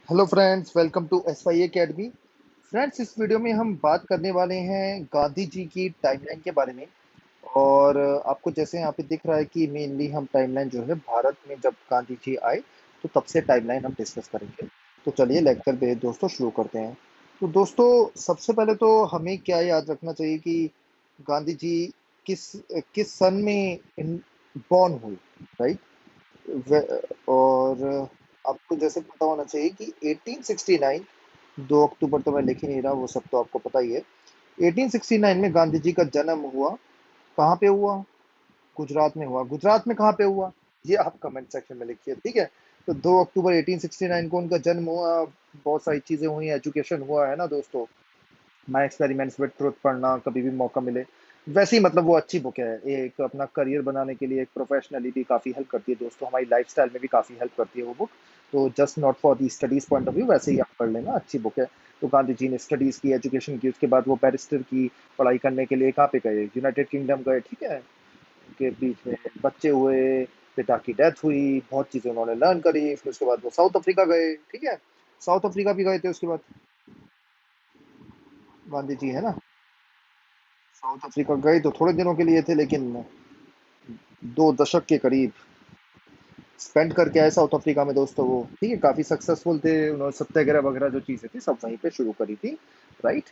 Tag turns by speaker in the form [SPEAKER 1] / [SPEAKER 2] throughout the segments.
[SPEAKER 1] Hello friends, welcome to S Y academy. Friends, इस video में हम बात करने वाले हैं गांधी जी की टाइमलाइन के बारे में। और आपको जैसे यहाँ पे दिख रहा है कि मेनली हम टाइमलाइन जो है भारत में जब गांधी जी आए तो तब से टाइमलाइन हम डिस्कस करेंगे। तो चलिए लेक्चर पे दोस्तों शुरू करते हैं। तो दोस्तों, सबसे पहले तो हमें क्या याद रखना चाहिए कि गांधी जी किस किस सन में बॉर्न हुए, राइट। और आपको जैसे पता होना चाहिए कि 1869, 2 अक्टूबर तो मैं लिख ही नहीं रहा, वो सब तो आपको पता ही है। 1869 में गांधी जी का जन्म हुआ। कहाँ पे हुआ? गुजरात में हुआ। गुजरात में कहाँ पे हुआ? ये आप कमेंट सेक्शन में लिखिए, ठीक है। तो 2 अक्टूबर 1869 को उनका जन्म हुआ। बहुत सारी चीजें हुई, एजुकेशन हुआ है ना दोस्तों। माई एक्सपेरिमेंट्स विद ट्रुथ पढ़ना कभी भी मौका मिले। वैसे ही मतलब वो अच्छी बुक है, एक अपना करियर बनाने के लिए, एक प्रोफेशनली भी काफ़ी हेल्प करती है दोस्तों, हमारी लाइफस्टाइल में भी काफ़ी हेल्प करती है वो बुक। तो just not for the studies point of view, वैसे ही आप पढ़ लेना, अच्छी बुक है। तो गांधी जी ने स्टडीज की, एजुकेशन की, उसके बाद वो बैरिस्टर की पढ़ाई करने के लिए कहाँ पे गए? यूनाइटेड किंगडम गए, ठीक है। उनके बीच में बच्चे हुए, पिता की डेथ हुई, बहुत चीज़ें उन्होंने लर्न करी। फिर उसके बाद वो साउथ अफ्रीका गए, ठीक है। साउथ अफ्रीका भी गए थे उसके बाद गांधी जी, है ना। साउथ अफ्रीका गए तो थोड़े दिनों के लिए थे, लेकिन 2 दशक के करीब स्पेंड करके आए साउथ अफ्रीका में दोस्तों वो, ठीक है। काफी सक्सेसफुल थे उन्होंने, सत्याग्रह वगैरह जो चीजें थी सब वहीं पे शुरू करी थी, राइट।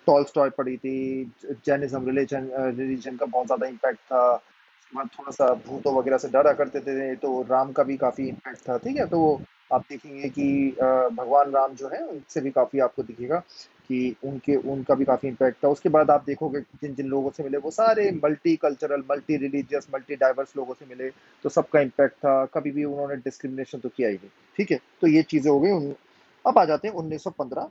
[SPEAKER 1] टॉलस्टॉय पढ़ी थी। जैनिज्म रिलीजन रिलीजन का बहुत ज्यादा इम्पैक्ट था। उसके बाद थोड़ा सा भूतों वगैरह से डरा करते थे, तो राम का भी काफी इम्पैक्ट था, ठीक है। तो वो आप देखेंगे कि भगवान राम जो है उनसे भी काफी आपको दिखेगा कि उनके उनका भी काफी इम्पैक्ट था। उसके बाद आप देखोगे जिन जिन लोगों से मिले वो सारे multi cultural, multi religious, multi diverse लोगों से मिले। तो सबका इम्पैक्ट था, कभी भी उन्होंने डिस्क्रिमिनेशन तो किया ही नहीं, ठीक है। तो ये चीजें हो गई अब आ जाते हैं 1915,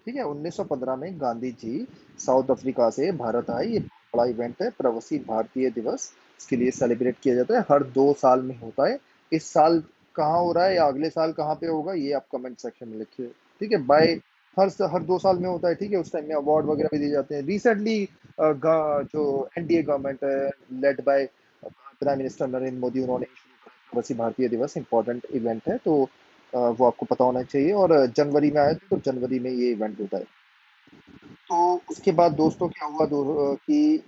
[SPEAKER 1] ठीक है। 1915 में गांधी जी साउथ अफ्रीका से भारत आए। ये बड़ा इवेंट है, प्रवासी भारतीय दिवस। इसके लिए सेलिब्रेट किया जाता है, हर 2 साल में होता है। इस साल कहाँ हो रहा है या अगले साल कहाँ पे होगा, ये आप कमेंट सेक्शन में लिखिए, ठीक है। बाय हर 2 साल में होता है, ठीक है। उस टाइम में अवार्ड वगैरह भी दिए जाते हैं। रिसेंटली जो एनडीए गवर्नमेंट है, led by prime minister Narendra Modi, उन्होंने शुरू करा प्रवासी भारतीय दिवस। इंपॉर्टेंट इवेंट है, तो वो आपको पता होना चाहिए। और जनवरी में आए थे, तो जनवरी में ये इवेंट होता है। तो उसके बाद दोस्तों क्या हुआ कि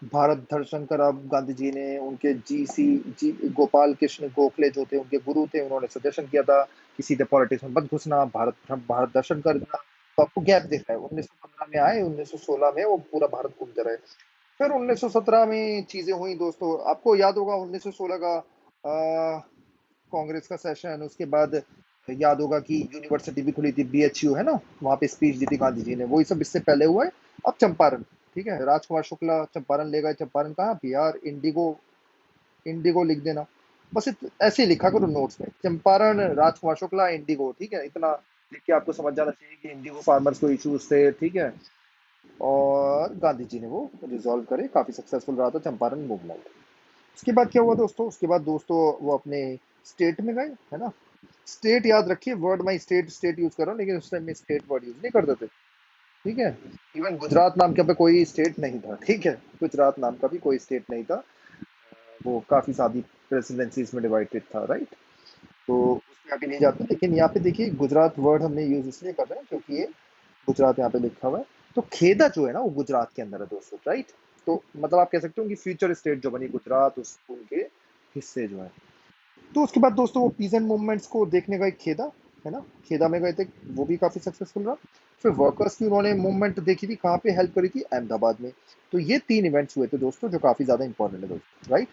[SPEAKER 1] भारत दर्शन करा गांधी जी ने। उनके जी गोपाल कृष्ण गोखले जो थे उनके गुरु थे, उन्होंने सजेशन किया था कि सीधे पॉलिटिक्स में मत घुसना, भारत भारत दर्शन करना। तो आपको गैप दिख रहा है, 1915 में आए, 1916 में वो पूरा भारत घूमते रहे। फिर 1917 में चीजें हुई दोस्तों, आपको याद होगा 1916 का कांग्रेस का सेशन। उसके बाद याद होगा कि यूनिवर्सिटी भी खुली थी, बीएचयू, है ना। वहां पे स्पीच दी थी गांधी जी ने, वही सब इससे पहले हुआ है। अब चंपारण, ठीक है। राजकुमार शुक्ला चंपारण ले गए। चंपारण कहाँ? बिहार। इंडिगो, इंडिगो लिख देना, बस ऐसे ही लिखा करो नोट्स में, चंपारण, राजकुमार शुक्ला, इंडिगो, ठीक है। इतना लिख के आपको समझ जाना चाहिए कि इंडिगो फार्मर्स को इश्यूज थे, ठीक है। और गांधी जी ने वो रिजॉल्व करे, काफी सक्सेसफुल रहा था चंपारण मूवमेंट। उसके बाद क्या हुआ दोस्तों? उसके बाद दोस्तों वो अपने स्टेट में गए, है ना। स्टेट याद रखिए, वर्ड में स्टेट स्टेट यूज कर रहा हूँ, लेकिन उस टाइम में स्टेट वर्ड यूज नहीं करते थे, ठीक है। इवन गुजरात नाम का भी कोई स्टेट नहीं था, ठीक है। गुजरात नाम का भी कोई स्टेट नहीं था। वो काफी सारी प्रेसिडेंसीज में डिवाइडेड था, राइट। तो उसमें आगे नहीं जाते, लेकिन यहाँ पे देखिए गुजरात वर्ड हमने यूज इसलिए कर रहे हैं क्योंकि ये गुजरात यहाँ पे लिखा हुआ है। तो खेदा जो है ना वो गुजरात के अंदर है दोस्तों, राइट। तो मतलब आप कह सकते हो कि फ्यूचर स्टेट जो बनी गुजरात, उस उनके हिस्से जो है। तो उसके बाद दोस्तों वो पीजेंट मूवमेंट्स को देखने गए खेदा, है ना। खेदा में गए थे, वो भी काफी सक्सेसफुल रहा। फिर वर्कर्स की उन्होंने मूवमेंट देखी थी, कहाँ पे हेल्प करी थी? अहमदाबाद में। तो ये 3 इवेंट्स हुए थे दोस्तों जो काफी ज्यादा इंपॉर्टेंट है दोस्तों, राइट।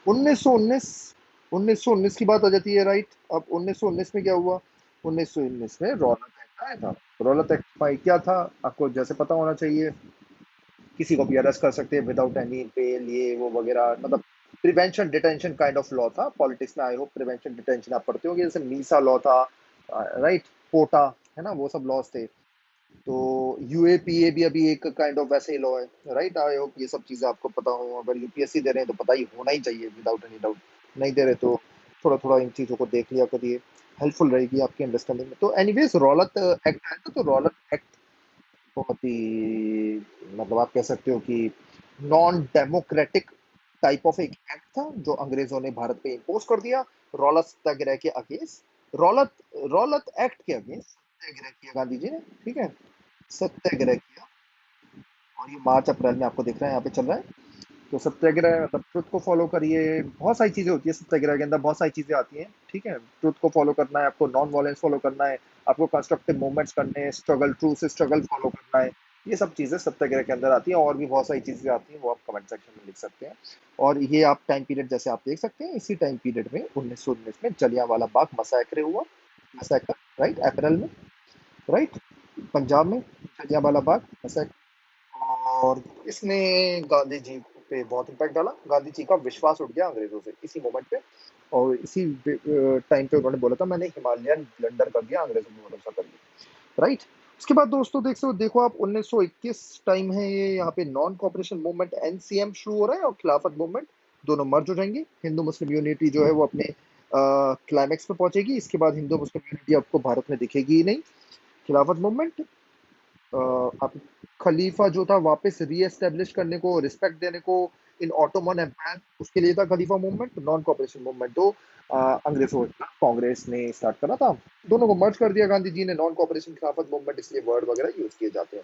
[SPEAKER 1] 1919, 1919 की बात आ जाती है, राइट। अब 1919 में क्या हुआ? 1919 में रौलत एक्ट आया था। रौलत एक्ट भाई क्या था? आपको जैसे पता होना चाहिए, किसी को भी अरेस्ट कर सकते हैं विदाउट एनी बेल, ये वो वगैरह, मतलब prevention detention kind of law था। पॉलिटिक्स में, आई होप प्रिवेंशन डिटेंशन आप पढ़ते होंगे, जैसे मीसा लॉ था, राइट, पोटा, है ना, वो सब लॉज थे। तो यूएपीए भी अभी एक काइंड ऑफ वैसे ही लॉ है, राइट। आई होप ये सब चीजें आपको पता हो, अगर यूपीएससी दे रहे हैं तो पता ही होना ही चाहिए विदाउट एनी डाउट। नहीं दे रहे तो थोड़ा थोड़ा इन चीजों को देख लिया करिए, हेल्पफुल रहेगी आपकी अंडरस्टैंडिंग में। तो एनीवेज रौलत एक्ट आया था। तो रौलत एक्ट बहुत ही, मतलब आप कह सकते हो कि नॉन डेमोक्रेटिक टाइप ऑफ एक एक्ट था जो अंग्रेजों ने भारत पे इम्पोज कर दिया, रौलत सत्याग्रह के अगेंस्ट। रौलत रौलत एक्ट के अगेंस्ट सत्याग्रह किया गांधी जी ने, ठीक है, सत्याग्रह किया। और ये मार्च अप्रैल में आपको दिख रहा है यहाँ पे चल रहा है। तो सत्याग्रह मतलब ट्रुथ को फॉलो करिए, बहुत सारी चीजें होती है सत्याग्रह के अंदर, बहुत सारी चीजें आती हैं, ठीक है। ट्रुथ को फॉलो करना है आपको, नॉन वायलेंस फॉलो करना है आपको, कंस्ट्रक्टिव मूवमेंट्स करने हैं, स्ट्रगल, ट्रू से स्ट्रगल फॉलो करना है। ये सब चीजें सत्याग्रह के अंदर आती हैं, और भी बहुत सारी चीजें आती हैं, वो आप कमेंट सेक्शन में लिख सकते हैं। और ये आप टाइम पीरियड जैसे आप देख सकते हैं, इसी टाइम पीरियड में 1919 में जलियांवाला बाग मसैक्रे हुआ, मसैकर, राइट, अप्रैल में, राइट, पंजाब में जलियांवाला बाग मसैकर। और इसने गांधी जी पे बहुत इम्पैक्ट डाला, गांधी जी का विश्वास उठ गया अंग्रेजों से इसी मोमेंट पे। और इसी टाइम पे उन्होंने बोला था मैंने हिमालयन ब्लंडर कर दिया, अंग्रेजों को भरोसा कर दिया, राइट। उसके बाद दोस्तों देखो आप 1921 टाइम है ये, यहाँ पे नॉन कॉपरेशन मूवमेंट एनसीएम शुरू हो रहा है, और खिलाफत मूवमेंट दोनों मर्ज हो जाएंगे। हिंदू मुस्लिम यूनिटी जो है वो अपने क्लाइमेक्स पे पहुंचेगी। इसके बाद हिंदू मुस्लिम यूनिटी आपको भारत में दिखेगी ही नहीं। खिलाफत मूवमेंट, आप खलीफा जो था वापस रीएस्टेब्लिश करने को, रिस्पेक्ट देने को इन ऑटोमन एम्पायर, उसके लिए था खलीफा मूवमेंट। नॉन कॉपरेशन मूवमेंट तो अंग्रेजों के खिलाफ कांग्रेस ने स्टार्ट करा था, दोनों को मर्ज कर दिया गांधी जी ने। नॉन कॉपरेशन खिलाफत मूवमेंट इसलिए वर्ड वगैरह यूज किए जाते हैं।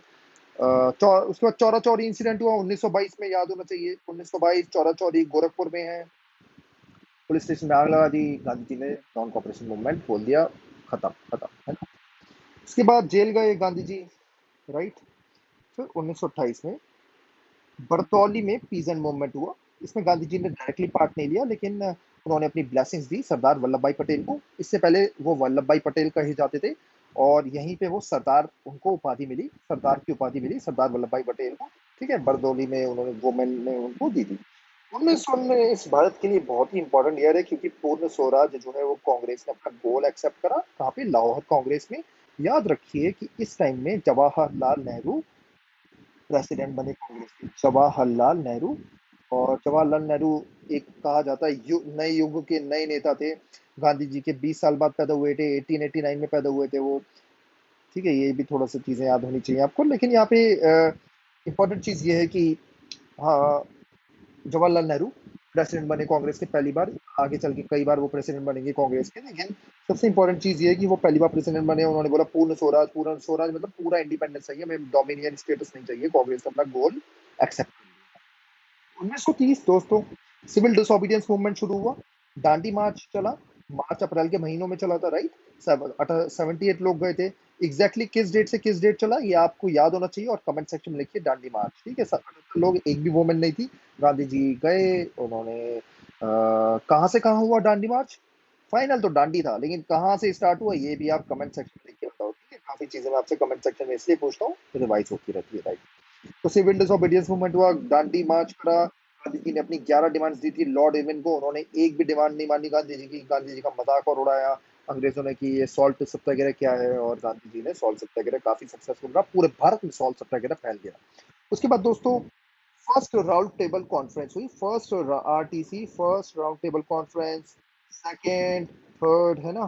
[SPEAKER 1] उसके बाद चौरा चौरी इंसिडेंट हुआ 1922 में, याद होना चाहिए 1922 चौरा चौरी गोरखपुर में है। पुलिस स्टेशन में आग लगा दी, गांधी जी ने नॉन कॉपरेशन मूवमेंट बोल दिया, खत्म खत्म, है ना। उसके बाद जेल गए गांधी जी, राइट। फिर 1928 में बरतौली में पीजेंट मूवमेंट हुआ। इसमें गांधी जी ने डायरेक्टली पार्ट नहीं लिया, लेकिन उन्होंने अपनी ब्लेसिंग्स दी सरदार वल्लभ भाई पटेल को। इससे पहले वो वल्लभ भाई पटेल कहे जाते थे, और यहीं पे वो सरदार, उनको उपाधि मिली, सरदार की उपाधि मिली सरदार वल्लभ भाई पटेल को, ठीक है। बरदौली में उन्होंने वुमेन ने उनको दी थी। 1919 भारत के लिए बहुत ही इंपॉर्टेंट ईयर है, क्योंकि पूर्ण स्वराज जो है वो कांग्रेस ने अपना गोल एक्सेप्ट करा। कहाँ पे? लाहौर कांग्रेस में। याद रखिए कि इस टाइम में जवाहरलाल नेहरू प्रेसिडेंट बने कांग्रेस के, जवाहरलाल नेहरू। और जवाहरलाल नेहरू एक कहा जाता है नए युग के नए नेता थे। गांधी जी के 20 साल बाद पैदा हुए थे, 1889 में पैदा हुए थे वो, ठीक है। ये भी थोड़ा सा चीजें याद होनी चाहिए आपको। लेकिन यहाँ पे इंपॉर्टेंट चीज ये है कि हाँ, जवाहरलाल नेहरू प्रेसिडेंट बने कांग्रेस के पहली बार। आगे चल के कई बार वो प्रेसिडेंट बनेंगे कांग्रेस के, लेकिन सबसे इंपॉर्टेंट चीज ये है कि वो पहली बार प्रेसिडेंट बने। उन्होंने बोला पूर्ण स्वराज मतलब पूरा इंडिपेंडेंस चाहिए, हमें डोमिनियन स्टेटस नहीं चाहिए। कांग्रेस ने अपना गोल एक्सेप्ट कर लिया। 1930 दोस्तों सिविल डिसोबीडियंस मूवमेंट शुरू हुआ, दांडी मार्च चला, मार्च अप्रैल के महीनों में चला था, राइट। 78 लोग गए थे। एग्जैक्टली किस डेट से किस डेट चला ये आपको याद होना चाहिए, और कमेंट सेक्शन में लिखिए दांडी मार्च, ठीक है। 78 लोग, एक भी वुमेन नहीं थी। गांधी जी गए, उन्होंने कहाँ से कहाँ हुआ दांडी मार्च? फाइनल तो दांडी था, लेकिन कहाँ से स्टार्ट हुआ ये भी आप कमेंट सेक्शन में लिख के बताओ, ठीक है। काफी चीजें मैं आपसे कमेंट सेक्शन में इसलिए पूछता हूँ, रिवाइज होती रहती है, राइट। तो सिविल डिसोबीडियंस मूवमेंट हुआ, दांडी मार्च करा। गांधी जी ने अपनी 11 डिमांड्स दी थी लॉर्ड इरविन को, उन्होंने एक भी डिमांड नहीं मानी गांधी जी की। गांधी जी का मजाक और उड़ाया अंग्रेजों ने कि ये सॉल्ट सत्याग्रह क्या है, और गांधी जी ने सॉल्ट सत्याग्रह काफी सक्सेसफुल रहा, पूरे भारत में सॉल्ट सत्याग्रह फैल गया। उसके बाद दोस्तों फर्स्ट राउंड टेबल कॉन्फ्रेंस हुई, first RTC, first round table conference, second, third, है ना।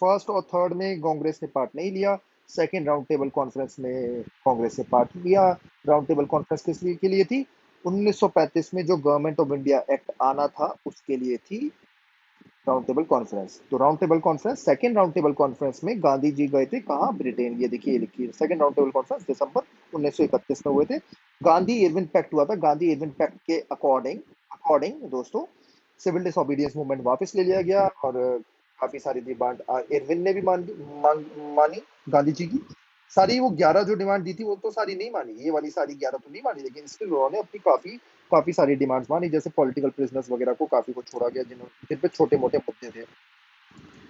[SPEAKER 1] फर्स्ट और थर्ड में कांग्रेस ने पार्ट नहीं लिया, सेकेंड राउंड टेबल कॉन्फ्रेंस में कांग्रेस ने पार्ट लिया। राउंड टेबल कॉन्फ्रेंस किस लिए के लिए थी? 1935 में जो गवर्नमेंट ऑफ इंडिया एक्ट आना था उसके लिए थी राउंड टेबल कॉन्फ्रेंस। तो round table conference, second round table conference में गांधी जी गए थे कहाँ? ब्रिटेन। ये देखिए, लिखिए, सेकंड राउंड टेबल कॉन्फ्रेंस दिसंबर 1931 में हुए थे। गांधी इरविन पैक्ट हुआ था। गांधी इरविन पैक्ट के अकॉर्डिंग अकॉर्डिंग दोस्तों सिविल डिसोबीडियंस मूवमेंट वापस ले लिया गया, और काफी सारी डिमांड इरविन ने भी मानी गांधी जी की। सारी वो 11 जो डिमांड दी थी वो तो सारी नहीं मानी, ये वाली सारी 11 तो नहीं मानी, लेकिन स्टिल उन्होंने अपनी काफी काफी सारी डिमांड्स मानी, जैसे पॉलिटिकल प्रिजनर्स वगैरह को काफी को छोड़ा गया, जिन पे छोटे मोटे मुद्दे थे।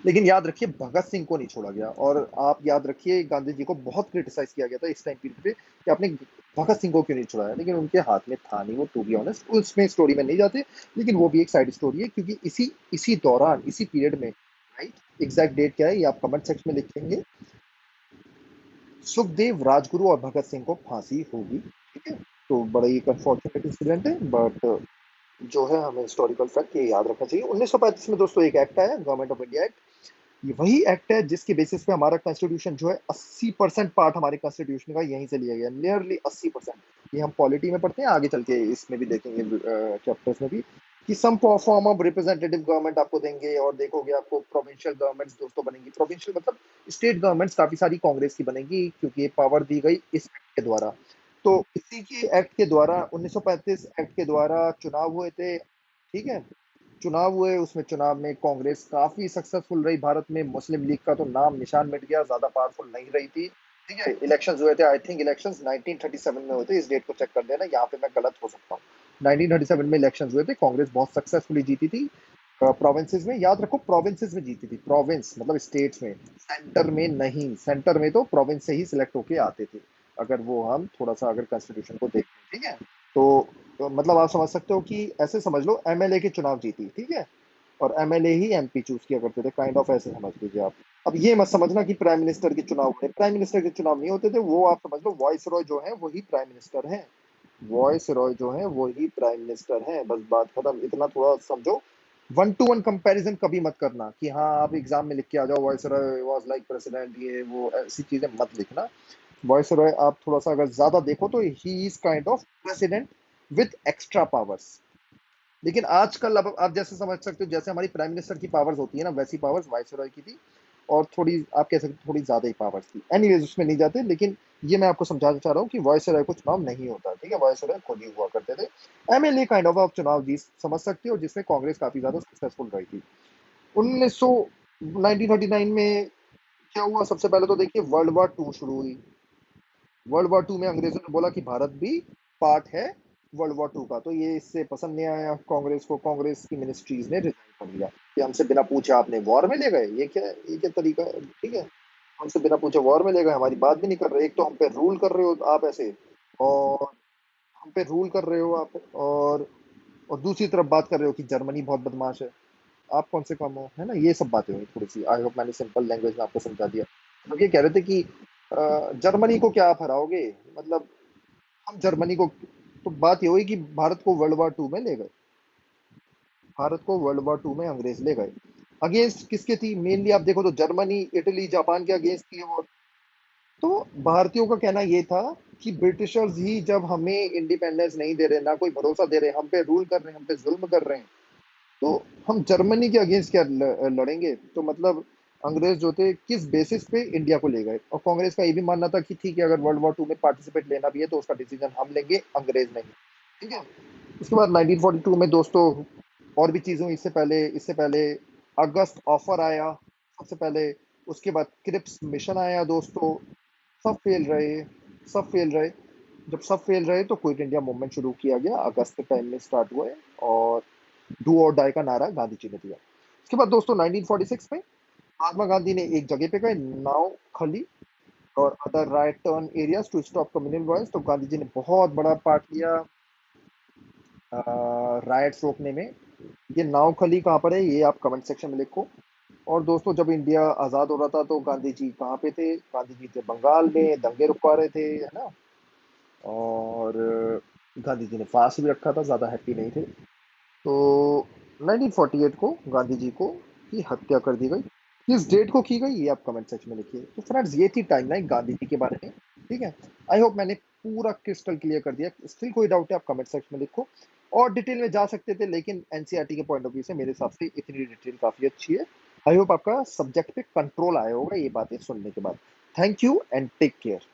[SPEAKER 1] लेकिन याद रखिए भगत सिंह को नहीं छोड़ा गया। और आप याद रखिए गांधी जी को बहुत क्रिटिसाइज किया गया था इस टाइम पीरियड पे कि आपने भगत सिंह को क्यों नहीं छोड़ाया, लेकिन उनके हाथ में था नहीं वो, टू बी ऑनेस्ट। उसमें स्टोरी में नहीं जाते, लेकिन वो भी एक साइड स्टोरी है, क्योंकि इसी इसी दौरान, इसी पीरियड में, राइट, एग्जैक्ट डेट क्या है ये आप कमेंट सेक्शन में लिखेंगे, सुखदेव, राजगुरु और भगत सिंह को फांसी होगी, ठीक है। तो बड़ा ही अनफॉर्चुनेट इंसिडेंट है, बट जो है हमें हिस्टोरिकल फैक्ट ये याद रखना चाहिए। 1935 में दोस्तों एक एक्ट आया, गवर्नमेंट ऑफ इंडिया एक्ट। ये वही एक्ट है जिसके बेसिस पे हमारा कॉन्स्टिट्यूशन जो है 80% पार्ट हमारे कॉन्स्टिट्यूशन का यहीं से लिया गया, नियरली 80%। ये हम पॉलिटी में पढ़ते हैं, आगे चल के इसमें भी देखेंगे चैप्टर्स में भी, कि some form of representative government आपको देंगे, और देखोगे आपको प्रोविंशियल गवर्नमेंट्स दोस्तों बनेंगी। प्रोविंशियल मतलब स्टेट गवर्नमेंट्स काफी सारी कांग्रेस की बनेंगी, क्योंकि ये पावर दी गई इस एक्ट के द्वारा। तो इसी के एक्ट के द्वारा 1935 एक्ट के द्वारा चुनाव हुए थे, ठीक है। चुनाव हुए, उसमें चुनाव में कांग्रेस काफी सक्सेसफुल रही भारत में। मुस्लिम लीग का तो नाम निशान मिट गया, ज्यादा पावरफुल नहीं रही थी, ठीक है। इलेक्शंस हुए थे, आई थिंक इलेक्शंस 1937 में हुए थे, इस डेट को चेक कर लेना, यहाँ पे मैं गलत हो सकता हूँ। 1937 में इलेक्शंस हुए थे, कांग्रेस बहुत सक्सेसफुली जीती थी। प्रोविंसेस में, याद रखो, प्रोविंसेस में जीती थी। प्रोविंस मतलब स्टेट्स में, सेंटर में नहीं। सेंटर में तो प्रोविंस से ही सिलेक्ट होके आते थे, अगर वो हम थोड़ा सा अगर कॉन्स्टिट्यूशन को देखें, ठीक है। तो मतलब आप समझ सकते हो कि ऐसे समझ लो एमएलए के चुनाव जीती, ठीक है, और एमएलए ही एमपी चूज किया करते थे, काइंड ऑफ ऐसे समझ लीजिए आप। अब ये मत समझना कि प्राइम मिनिस्टर के चुनाव होते, प्राइम मिनिस्टर के चुनाव नहीं होते थे, वो आप समझ लो वॉइस रॉय जो है वही प्राइम मिनिस्टर है। वॉइस रॉय जो है वही प्राइम मिनिस्टर है, बस बात खत्म। इतना थोड़ा समझो। वन टू वन कंपैरिजन कभी मत करना कि हाँ आप एग्जाम में लिख के आ जाओ voice Roy was like president, ये वो ऐसी चीजें मत लिखना। वॉइस रॉय आप थोड़ा सा अगर ज्यादा देखो तो he is kind of president with extra powers. लेकिन आजकल अब आप जैसे समझ सकते हो, जैसे हमारी प्राइम मिनिस्टर की पावर्स होती है ना, वैसी पावर्स वाइसरॉय की थी, और थोड़ी आप कह सकते हो थोड़ी ज्यादा ही पावर्स थी। एनीवेज उसमें नहीं जाते, लेकिन ये मैं आपको समझाना चाह रहा हूँ कि वाइसरॉय को चुनाव नहीं होता, ठीक है। वाइसरॉय खुद ही हुआ करते थे। एमएलए काइंड ऑफ आप चुनाव जीत समझ सकते हो, जिसमें कांग्रेस काफी ज्यादा सक्सेसफुल रही थी। 1939 में क्या हुआ, सबसे पहले तो देखिए वर्ल्ड वॉर टू शुरू हुई। वर्ल्ड वॉर टू में अंग्रेजों ने बोला कि भारत भी पार्ट है वर्ल्ड वॉर टू का, तो ये इससे पसंद नहीं आया कांग्रेस को। कांग्रेस की मिनिस्ट्रीज ने रिजाइन कर दिया कि हमसे बिना पूछे आपने वॉर में ले गए, ये क्या तरीका है, ठीक है। हमसे बिना पूछे वॉर में ले गए, हमारी बात भी नहीं कर रहे, एक तो हम पे रूल कर रहे हो आप ऐसे, और हम पे रूल कर रहे हो आप, और दूसरी तरफ बात कर रहे हो कि जर्मनी बहुत बदमाश है। आप कौन से काम हो, है ना। ये सब बातें हुई थोड़ी सी, आई होप मैंने सिंपल लैंग्वेज में आपको समझा दिया। लोग ये कह रहे थे कि जर्मनी को क्या आप हराओगे, मतलब हम जर्मनी को। तो बात ये हुई कि भारत को वर्ल्ड वॉर टू में ले गए। भारत को वर्ल्ड वॉर टू में अंग्रेज ले गए। अगेंस्ट किसके थी मेनली, आप देखो तो जर्मनी, इटली, जापान के अगेंस्ट थी वो। तो भारतीयों का कहना ये था कि ब्रिटिशर्स ही जब हमें इंडिपेंडेंस नहीं दे रहे, ना कोई भरोसा दे रहे, हम पे रूल कर रहे हैं, हम पे जुल्म कर रहे हैं, तो हम जर्मनी के अगेंस्ट क्या लड़ेंगे। तो मतलब अंग्रेज जो थे किस बेसिस पे इंडिया को ले गए, और कांग्रेस का ये भी मानना था कि ठीक है, अगर वर्ल्ड वॉर टू में पार्टिसिपेट लेना भी है तो उसका डिसीजन हम लेंगे, अंग्रेज नहीं, ठीक है। उसके बाद 1942 में दोस्तों और भी चीजें हुई। इससे पहले अगस्त ऑफर आया सबसे पहले। उसके बाद क्रिप्स मिशन आया दोस्तों। सब फेल रहे, सब फेल रहे। जब सब फेल रहे तो क्विट इंडिया मूवमेंट शुरू किया गया, अगस्त के टाइम में स्टार्ट हुआ है, और डू और डाई का नारा गांधी जी ने दिया। उसके बाद दोस्तों 1946 में महात्मा गांधी ने एक जगह पे गए, नाव खली और other riot torn areas to stop communal violence. तो गांधी जी ने बहुत बड़ा पार्ट लिया राइट्स रोकने में। ये नाव खली कहाँ पर है, ये आप कमेंट सेक्शन में लिखो। और दोस्तों जब इंडिया आजाद हो रहा था तो गांधी जी कहाँ पे थे, गांधी जी थे बंगाल में, दंगे रुकवा रहे थे, है ना। और गांधी जी ने फास्ट भी रखा था, ज्यादा हैप्पी नहीं थे। तो 1948 को गांधी जी को की हत्या कर दी गई। किस डेट को की गई ये आप कमेंट सेक्शन में लिखिए। तो फ्रेंड्स ये थी टाइमलाइन गांधी जी के बारे में, ठीक है। आई होप मैंने पूरा क्रिस्टल क्लियर कर दिया। स्टिल कोई डाउट है आप कमेंट सेक्शन में लिखो। और डिटेल में जा सकते थे, लेकिन एनसीईआरटी के पॉइंट ऑफ व्यू से मेरे हिसाब से इतनी डिटेल काफी अच्छी है। आई होप आपका सब्जेक्ट पे कंट्रोल आया होगा ये बातें सुनने के बाद। Thank you and take care.